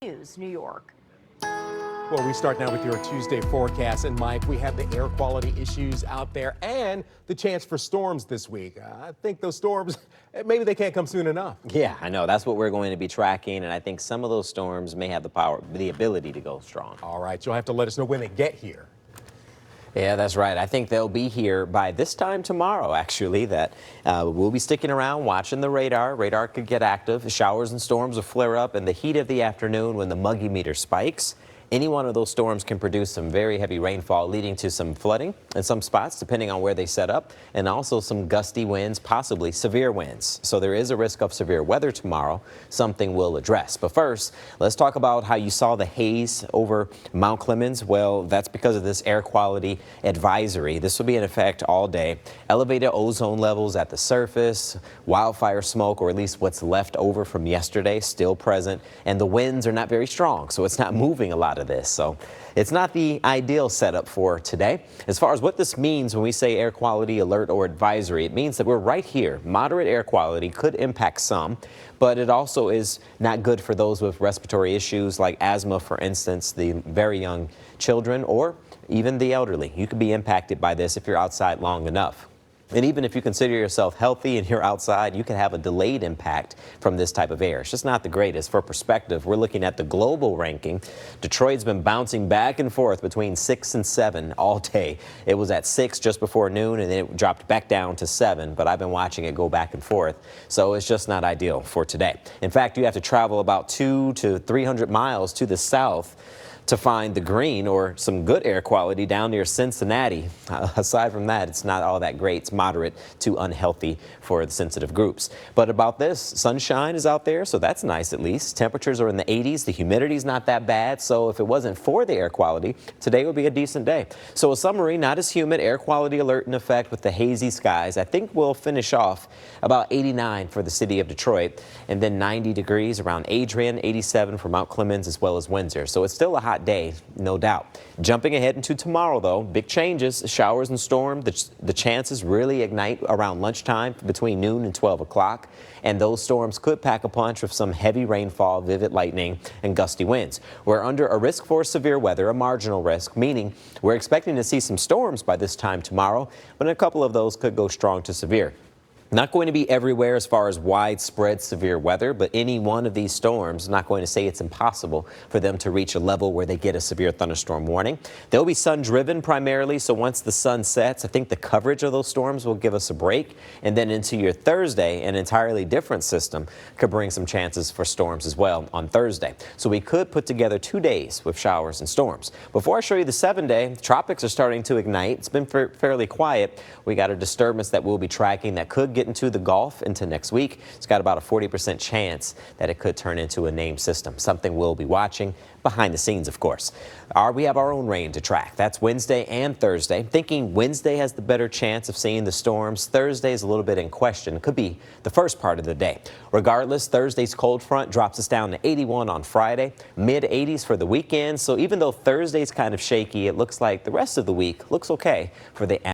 News, New York. Well, we start now with your Tuesday forecast. And Mike, we have the air quality issues out there and the chance for storms this week. I think those storms, maybe they can't come soon enough. Yeah, I know. That's what we're going to be tracking. And I think some of those storms may have the ability to go strong. All right, you'll have to let us know when they get here. Yeah, that's right. I think they'll be here by this time tomorrow, actually, that we'll be sticking around watching the radar. Radar could get active. Showers and storms will flare up in the heat of the afternoon when the muggy meter spikes. Any one of those storms can produce some very heavy rainfall, leading to some flooding in some spots, depending on where they set up, and also some gusty winds, possibly severe winds. So there is a risk of severe weather tomorrow, something we'll address. But first, let's talk about how you saw the haze over Mount Clemens. Well, that's because of this air quality advisory. This will be in effect all day. Elevated ozone levels at the surface, wildfire smoke, or at least what's left over from yesterday, still present, and the winds are not very strong, so it's not moving a lot of this. So it's not the ideal setup for today. As far as what this means when we say air quality alert or advisory, it means that we're right here. Moderate air quality could impact some, but it also is not good for those with respiratory issues like asthma, for instance, the very young children, or even the elderly. You could be impacted by this if you're outside long enough. And even if you consider yourself healthy and you're outside, you can have a delayed impact from this type of air. It's just not the greatest. For perspective, we're looking at the global ranking. Detroit's been bouncing back and forth between 6 and 7 all day. It was at 6 just before noon, and then it dropped back down to 7, but I've been watching it go back and forth. So it's just not ideal for today. In fact, you have to travel about 200 to 300 miles to the south to find the green or some good air quality down near Cincinnati. Aside from that, it's not all that great. It's moderate to unhealthy for the sensitive groups. But about this, sunshine is out there, so that's nice at least. Temperatures are in the 80s. The humidity's not that bad, so if it wasn't for the air quality, today would be a decent day. So a summary, not as humid, air quality alert in effect with the hazy skies. I think we'll finish off about 89 for the city of Detroit, and then 90 degrees around Adrian, 87 for Mount Clemens as well as Windsor. So it's still a hot day, no doubt. Jumping ahead into tomorrow, though, big changes, showers and storms. The chances really ignite around lunchtime between noon and 12 o'clock. And those storms could pack a punch with some heavy rainfall, vivid lightning, and gusty winds. We're under a risk for severe weather, a marginal risk, meaning we're expecting to see some storms by this time tomorrow, but a couple of those could go strong to severe. Not going to be everywhere as far as widespread severe weather, but any one of these storms, not going to say it's impossible for them to reach a level where they get a severe thunderstorm warning. They'll be sun-driven primarily, so once the sun sets, I think the coverage of those storms will give us a break. And then into your Thursday, an entirely different system could bring some chances for storms as well on Thursday. So we could put together 2 days with showers and storms. Before I show you the 7-day, the tropics are starting to ignite. It's been fairly quiet. We got a disturbance that we'll be tracking that could get into the Gulf into next week. It's got about a 40% chance that it could turn into a named system, something we'll be watching behind the scenes, of course. We have our own rain to track. That's Wednesday and Thursday. I'm thinking Wednesday has the better chance of seeing the storms. Thursday is a little bit in question. It could be the first part of the day. Regardless, Thursday's cold front drops us down to 81 on Friday, mid-80s for the weekend. So even though Thursday's kind of shaky, it looks like the rest of the week looks okay for the